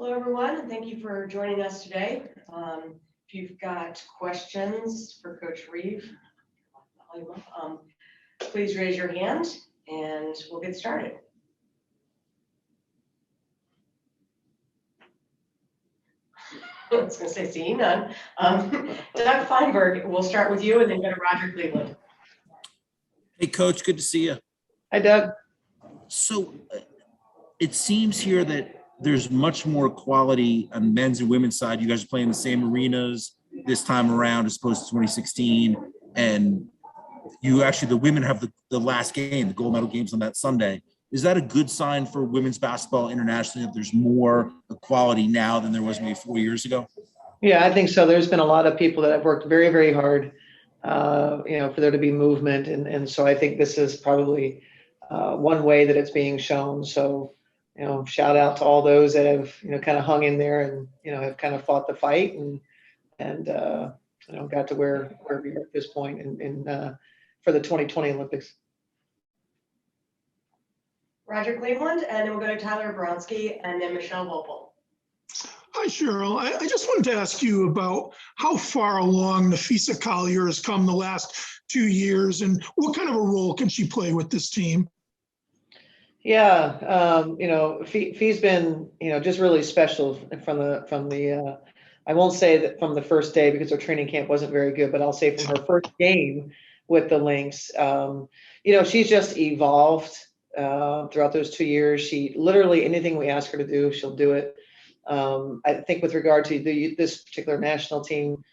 Hello, everyone, and thank you for joining us today. If you've got questions for Coach Reeve, please raise your hand and we'll get started. I was going to say, seeing none. Doug Feinberg, we'll start with you and then go to Roger Cleveland. Hey, Coach, good to see you. Hi, Doug. So it seems here that there's much more quality on men's and women's side. You guys are playing the same arenas this time around as opposed to 2016. And you actually, the women have the last game, the gold medal games on that Sunday. Is that a good sign for women's basketball internationally, that there's more equality now than there was maybe 4 years ago? Yeah, I think so. There's been a lot of people that have worked very, very hard, for there to be movement. And so I think this is probably one way that it's being shown. So, shout out to all those that have, kind of hung in there and, have kind of fought the fight and got to where we are at this point for the 2020 Olympics. Roger Cleveland, and then we'll go to Tyler Bronski and then Michelle Vopel. Hi, Cheryl. I just wanted to ask you about how far along Nafisa Collier has come the last 2 years and what kind of a role can she play with this team? Yeah, Fee's been, just really special from the I won't say that from the first day because her training camp wasn't very good, but I'll say from her first game with the Lynx, she's just evolved throughout those 2 years. She literally, anything we ask her to do, she'll do it. I think with regard to this particular national team,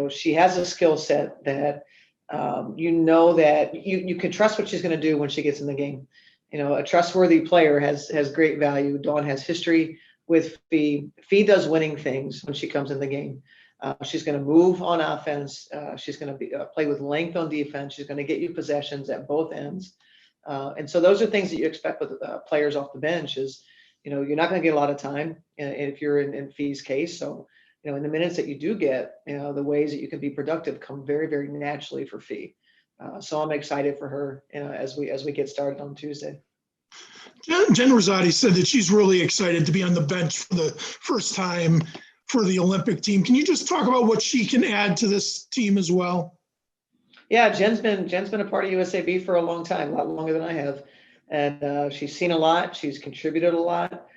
she has a skill set that, that you can trust what she's going to do when she gets in the game. A trustworthy player has great value. Dawn has history with Fee. Fee does winning things when she comes in the game. She's going to move on offense. She's going to play with length on defense. She's going to get you possessions at both ends. And so those are things that you expect with players off the bench is, you're not going to get a lot of time if you're in Fee's case. So, in the minutes that you do get, the ways that you can be productive come very, very naturally for Fee. So I'm excited for her as we get started on Tuesday. Jen Rosati said that she's really excited to be on the bench for the first time for the Olympic team. Can you just talk about what she can add to this team as well? Yeah, Jen's been a part of USAB for a long time, a lot longer than I have. And she's seen a lot. She's contributed a lot.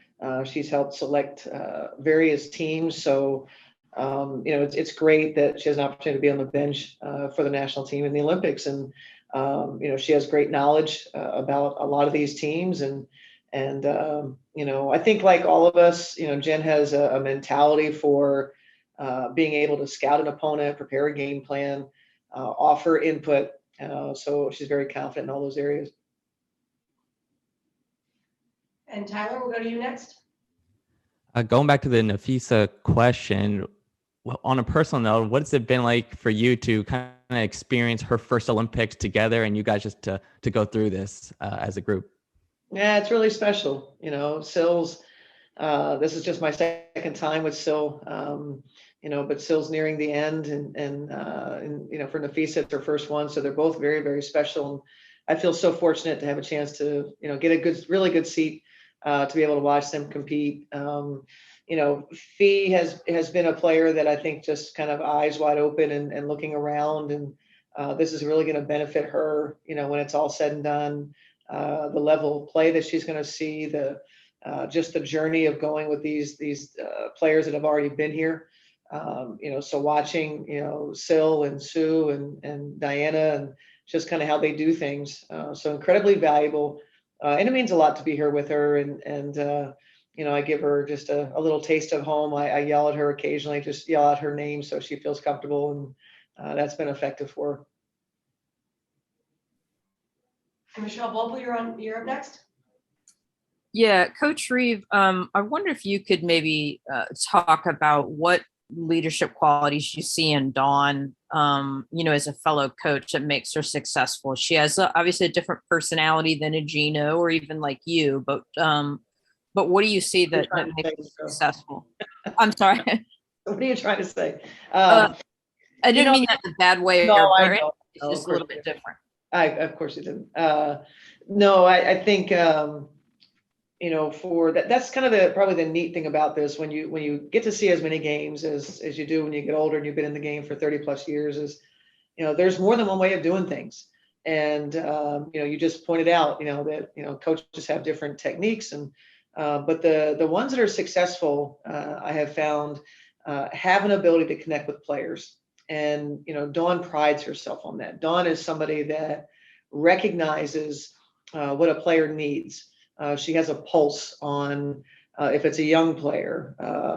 She's helped select various teams. So, it's great that she has an opportunity to be on the bench for the national team in the Olympics. And, she has great knowledge about a lot of these teams. And I think like all of us, Jen has a mentality for being able to scout an opponent, prepare a game plan, offer input. So she's very confident in all those areas. And Tyler, we'll go to you next. Going back to the Nafisa question, well, on a personal note, what's it been like for you to kind of experience her first Olympics together and you guys just to go through this as a group? Yeah, it's really special. Sil's, this is just my second time with Sil, but Sil's nearing the end and for Nafisa, it's her first one. So they're both very, very special. And I feel so fortunate to have a chance to, get a really good seat to be able to watch them compete. Fee has been a player that I think just kind of eyes wide open and looking around. And this is really going to benefit her, when it's all said and done. The level of play that she's going to see, just the journey of going with these players that have already been here. So watching, Sil and Sue and Diana and just kind of how they do things. So incredibly valuable. And it means a lot to be here with her. And I give her just a little taste of home. I yell at her occasionally, just yell out her name so she feels comfortable. And that's been effective for her. And Michelle Vopel, you're up next. Yeah, Coach Reeve, I wonder if you could maybe talk about what leadership qualities you see in Dawn, as a fellow coach that makes her successful. She has obviously a different personality than a Gino or even like you, but what do you see that makes her successful? I'm sorry. What are you trying to say? I didn't mean that in a bad way. No, I right? know. It's just a little bit different. Of course you didn't. No, I think, you know, for that's kind of probably the neat thing about this when you get to see as many games as you do when you get older and you've been in the game for 30 plus years is, you know, there's more than one way of doing things. And, you know, you just pointed out, you know, that, you know, coaches have different techniques but the ones that are successful, I have found, have an ability to connect with players. And, you know, Dawn prides herself on that. Dawn is somebody that recognizes what a player needs. She has a pulse on if it's a young player,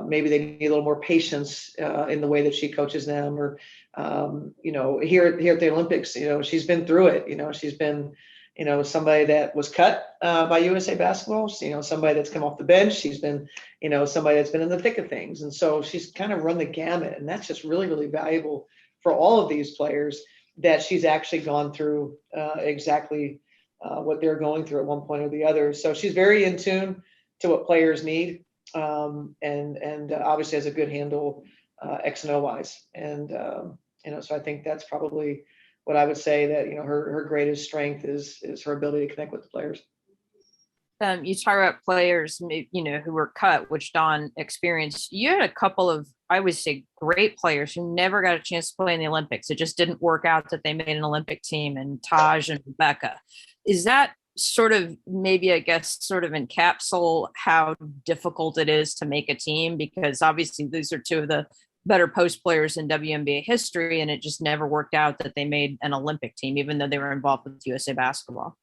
maybe they need a little more patience in the way that she coaches them. Or, you know, here at the Olympics, you know, she's been through it. You know, she's been, you know, somebody that was cut by USA Basketball, you know, somebody that's come off the bench. She's been, you know, somebody that's been in the thick of things. And so she's kind of run the gamut. And that's just really, really valuable for all of these players that she's actually gone through exactly what they're going through at one point or the other. So she's very in tune to what players need, and obviously has a good handle X and O wise. And you know, so I think that's probably what I would say that, you know, her greatest strength is her ability to connect with the players. You talk about players, you know, who were cut, which Dawn experienced. You had a couple of, I would say, great players who never got a chance to play in the Olympics. It just didn't work out that they made an Olympic team, and Taj and Rebecca. Is that sort of maybe, I guess, sort of encapsulate how difficult it is to make a team? Because obviously these are two of the better post players in WNBA history, and it just never worked out that they made an Olympic team, even though they were involved with USA Basketball.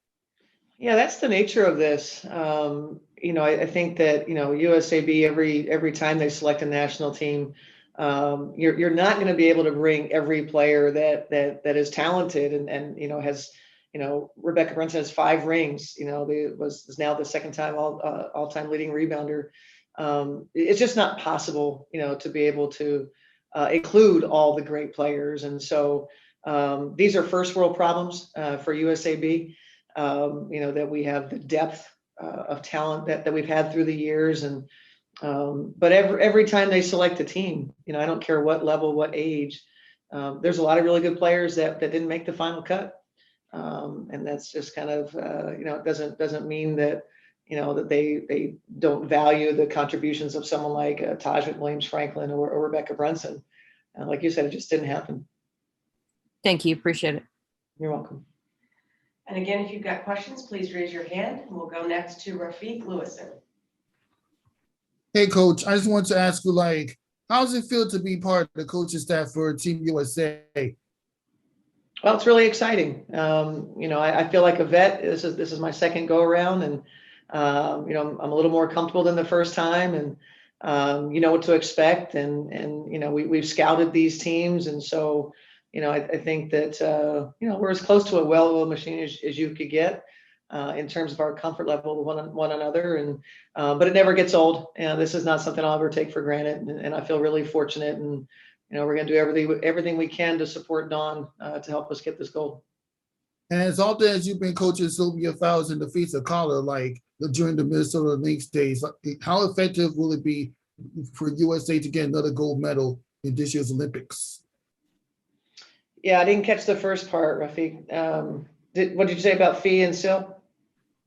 Yeah, that's the nature of this. You know, I think that, you know, USAB every time they select a national team, you're not going to be able to bring every player that is talented and you know has, you know, Rebecca Brunson has 5 rings. You know, is now the second time all time leading rebounder. It's just not possible, you know, to be able to include all the great players. And so these are first world problems for USAB. You know, that we have the depth of talent that we've had through the years. And but every time they select a team, you know, I don't care what level, what age, there's a lot of really good players that didn't make the final cut. And that's just kind of, you know, it doesn't mean that, you know, that they don't value the contributions of someone like Taj Williams Franklin or Rebecca Brunson. Like you said, it just didn't happen. Thank you. Appreciate it. You're welcome. And again, if you've got questions, please raise your hand, and we'll go next to Rafiq Lewison. Hey, Coach, I just want to ask you, like, how does it feel to be part of the coaching staff for Team USA? Well, it's really exciting. You know, I feel like a vet. This is my second go around, and you know, I'm a little more comfortable than the first time, and you know what to expect, and you know, we've scouted these teams, and so, you know, I think that you know, we're as close to a well-oiled machine as you could get in terms of our comfort level with one another, and but it never gets old. And this is not something I'll ever take for granted, and I feel really fortunate, and you know, we're going to do everything we can to support Dawn to help us get this goal. And as often as you've been coaching Sylvia Fowles in the FISA collar, like during the Minnesota Lynx days, how effective will it be for USA to get another gold medal in this year's Olympics? Yeah, I didn't catch the first part, Rafiq. What did you say about Fee and Sil?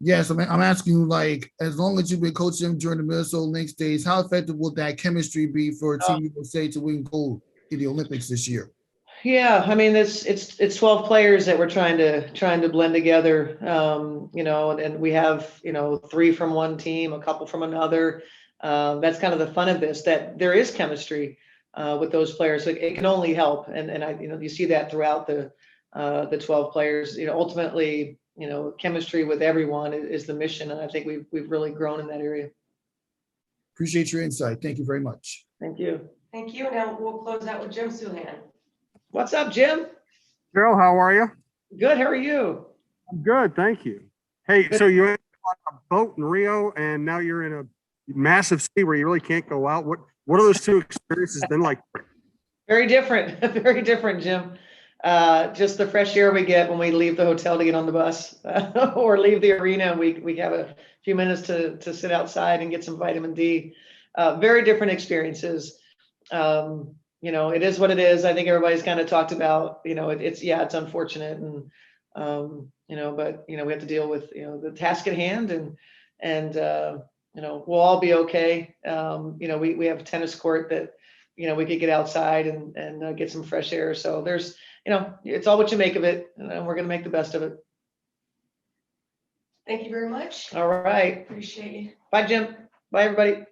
Yes, I'm asking you, like, as long as you've been coaching them during the Minnesota Lynx days, how effective will that chemistry be for Team USA to win gold in the Olympics this year? Yeah, I mean, it's 12 players that we're trying to blend together. You know, and we have, you know, 3 from one team, a couple from another. That's kind of the fun of this, that there is chemistry with those players. So it can only help, and I, you know, you see that throughout the 12 players. You know, ultimately, you know, chemistry with everyone is the mission, and I think we've really grown in that area. Appreciate your insight. Thank you very much. Thank you. Thank you. Now we'll close out with Jim Suhan. What's up, Jim? Cheryl, how are you? Good. How are you? I'm good, thank you. Hey, so you're in a boat in Rio, and now you're in a massive sea where you really can't go out. What are those 2 experiences been like? Very different. Very different, Jim. Just the fresh air we get when we leave the hotel to get on the bus or leave the arena, and we have a few minutes to sit outside and get some vitamin D. Very different experiences. You know, it is what it is. I think everybody's kind of talked about, you know, it's unfortunate, and you know, but you know, we have to deal with, you know, the task at hand, and and we'll all be okay. We have a tennis court that, we could get outside and get some fresh air. So there's, it's all what you make of it, and we're going to make the best of it. Thank you very much. All right. Appreciate you. Bye, Jim. Bye, everybody.